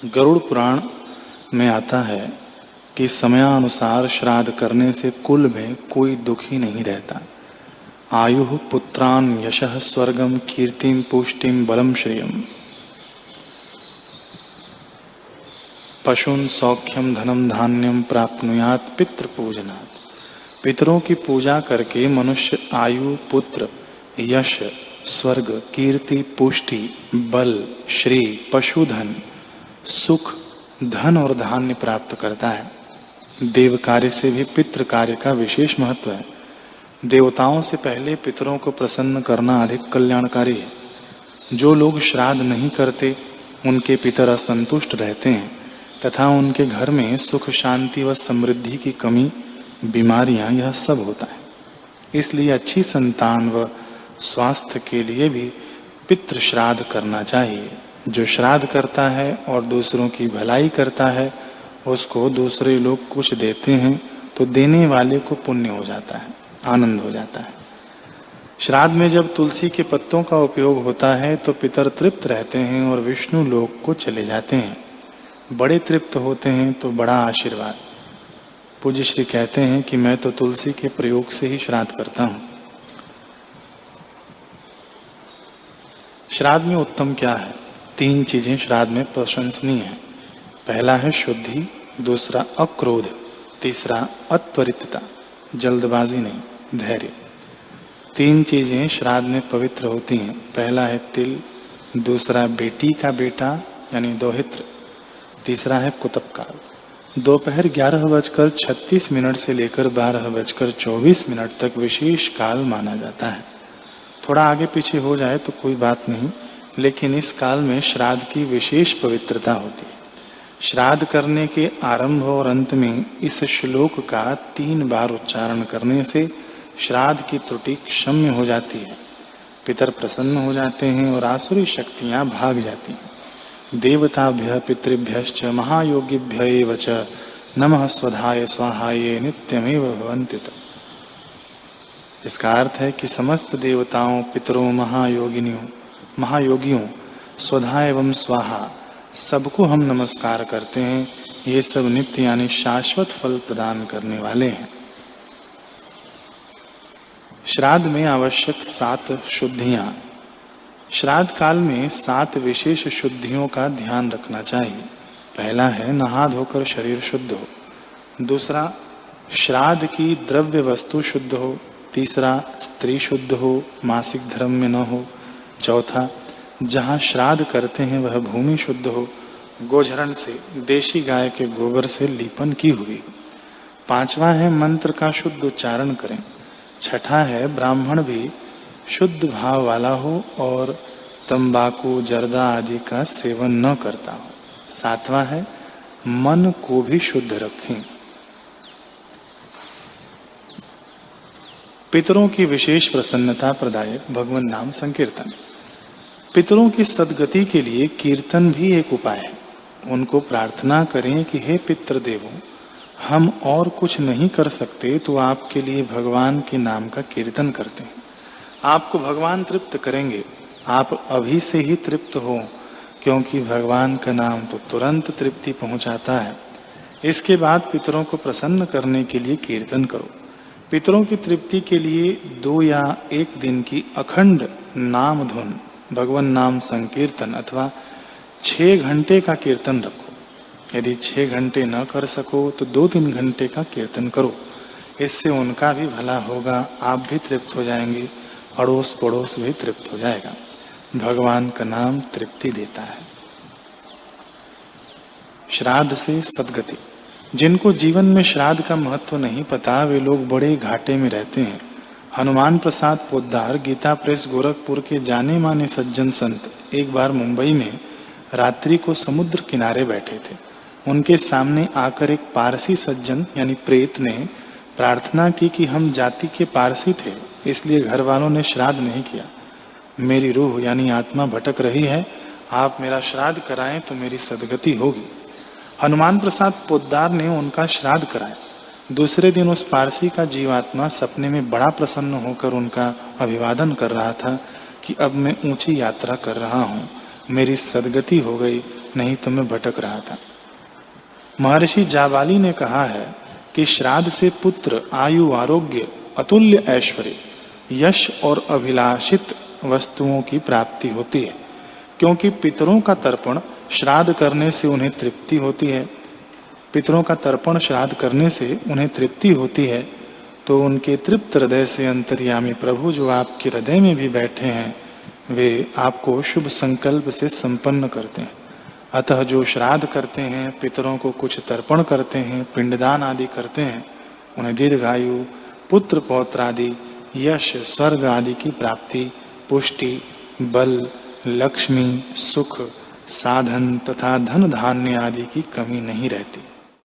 गरुड़ पुराण में आता है कि समयानुसार श्राद्ध करने से कुल में कोई दुखी नहीं रहता। आयु पुत्रान यशः स्वर्गम कीर्तिम पुष्टिम बलम श्रियम पशुन सौख्यम धनम धान्यम प्राप्नुयात पितृ पूजनात्। पितरों की पूजा करके मनुष्य आयु, पुत्र, यश, स्वर्ग, कीर्ति, पुष्टि, बल, श्री, पशुधन, सुख, धन और धान्य प्राप्त करता है। देव कार्य से भी पितृ कार्य का विशेष महत्व है। देवताओं से पहले पितरों को प्रसन्न करना अधिक कल्याणकारी है। जो लोग श्राद्ध नहीं करते उनके पितर असंतुष्ट रहते हैं तथा उनके घर में सुख, शांति व समृद्धि की कमी, बीमारियां, यह सब होता है। इसलिए अच्छी संतान व स्वास्थ्य के लिए भी पितृ श्राद्ध करना चाहिए। जो श्राद्ध करता है और दूसरों की भलाई करता है उसको दूसरे लोग कुछ देते हैं तो देने वाले को पुण्य हो जाता है, आनंद हो जाता है। श्राद्ध में जब तुलसी के पत्तों का उपयोग होता है तो पितर तृप्त रहते हैं और विष्णु लोक को चले जाते हैं। बड़े तृप्त होते हैं तो बड़ा आशीर्वाद। पूज्य श्री कहते हैं कि मैं तो तुलसी के प्रयोग से ही श्राद्ध करता हूं। श्राद्ध में उत्तम क्या है? 3 चीजें श्राद्ध में प्रशंसनीय है। पहला है शुद्धि, दूसरा अक्रोध, तीसरा अत्वरितता, जल्दबाजी नहीं, धैर्य। 3 चीजें श्राद्ध में पवित्र होती हैं। पहला है तिल, दूसरा बेटी का बेटा यानी दोहित्र, तीसरा है कुतपकाल। दोपहर 11:36 से लेकर 12:24 तक विशेष काल माना जाता है। थोड़ा आगे पीछे हो जाए तो कोई बात नहीं, लेकिन इस काल में श्राद्ध की विशेष पवित्रता होती है। श्राद्ध करने के आरंभ और अंत में इस श्लोक का 3 बार उच्चारण करने से श्राद्ध की त्रुटि क्षम्य हो जाती है, पितर प्रसन्न हो जाते हैं और आसुरी शक्तियां भाग जाती हैं। देवताभ्यः पितृभ्यश्च महायोगिभ्य एव च नमः स्वधाय स्वाहाय नित्यमेव भवन्ति। इसका अर्थ है कि समस्त देवताओं, पितरों, महायोगियों, स्वधा एवं स्वाहा सबको हम नमस्कार करते हैं। ये सब नित्य यानी शाश्वत फल प्रदान करने वाले हैं। श्राद्ध में आवश्यक 7 शुद्धियां। श्राद्ध काल में 7 विशेष शुद्धियों का ध्यान रखना चाहिए। पहला है नहा धोकर शरीर शुद्ध हो, दूसरा श्राद्ध की द्रव्य वस्तु शुद्ध हो, तीसरा स्त्री शुद्ध हो, मासिक धर्म में न हो, चौथा जहाँ श्राद्ध करते हैं वह भूमि शुद्ध हो, गोझरण से, देशी गाय के गोबर से लीपन की हुई हो, पांचवा है मंत्र का शुद्ध उच्चारण करें, छठा है ब्राह्मण भी शुद्ध भाव वाला हो और तंबाकू, जर्दा आदि का सेवन न करता हो, सातवां है मन को भी शुद्ध रखें। पितरों की विशेष प्रसन्नता प्रदायक भगवान नाम संकीर्तन। पितरों की सद्गति के लिए कीर्तन भी एक उपाय है। उनको प्रार्थना करें कि हे पितृ देवों, हम और कुछ नहीं कर सकते तो आपके लिए भगवान के नाम का कीर्तन करते हैं। आपको भगवान तृप्त करेंगे। आप अभी से ही तृप्त हो, क्योंकि भगवान का नाम तो तुरंत तृप्ति पहुंचाता है। इसके बाद पितरों को प्रसन्न करने के लिए कीर्तन करो। पितरों की तृप्ति के लिए 2 या 1 दिन की अखंड नाम धुन, भगवान नाम संकीर्तन अथवा 6 घंटे का कीर्तन रखो। यदि 6 घंटे न कर सको तो 2-3 घंटे का कीर्तन करो। इससे उनका भी भला होगा, आप भी तृप्त हो जाएंगे, अड़ोस पड़ोस भी तृप्त हो जाएगा। भगवान का नाम तृप्ति देता है। श्राद्ध से सद्गति। जिनको जीवन में श्राद्ध का महत्व नहीं पता वे लोग बड़े घाटे में रहते हैं। हनुमान प्रसाद पोद्दार, गीता प्रेस गोरखपुर के जाने माने सज्जन संत एक बार मुंबई में रात्रि को समुद्र किनारे बैठे थे। उनके सामने आकर एक पारसी सज्जन यानी प्रेत ने प्रार्थना की कि हम जाति के पारसी थे, इसलिए घर वालों ने श्राद्ध नहीं किया। मेरी रूह यानी आत्मा भटक रही है, आप मेरा श्राद्ध कराएं तो मेरी सद्गति होगी। हनुमान प्रसाद पोद्दार ने उनका श्राद्ध कराया। दूसरे दिन उस पारसी का जीवात्मा सपने में बड़ा प्रसन्न होकर उनका अभिवादन कर रहा था कि अब मैं ऊंची यात्रा कर रहा हूँ, मेरी सद्गति हो गई, नहीं तो मैं भटक रहा था। महर्षि जाबाली ने कहा है कि श्राद्ध से पुत्र, आयु, आरोग्य, अतुल्य ऐश्वर्य, यश और अभिलाषित वस्तुओं की प्राप्ति होती है, क्योंकि पितरों का तर्पण श्राद्ध करने से उन्हें तृप्ति होती है। पितरों का तर्पण श्राद्ध करने से उन्हें तृप्ति होती है, तो उनके तृप्त हृदय से अंतर्यामी प्रभु जो आपके हृदय में भी बैठे हैं, वे आपको शुभ संकल्प से संपन्न करते हैं। अतः जो श्राद्ध करते हैं, पितरों को कुछ तर्पण करते हैं, पिंडदान आदि करते हैं, उन्हें दीर्घायु, पुत्र पौत्र आदि, यश, स्वर्ग आदि की प्राप्ति, पुष्टि, बल, लक्ष्मी, सुख, साधन तथा धन धान्य आदि की कमी नहीं रहती।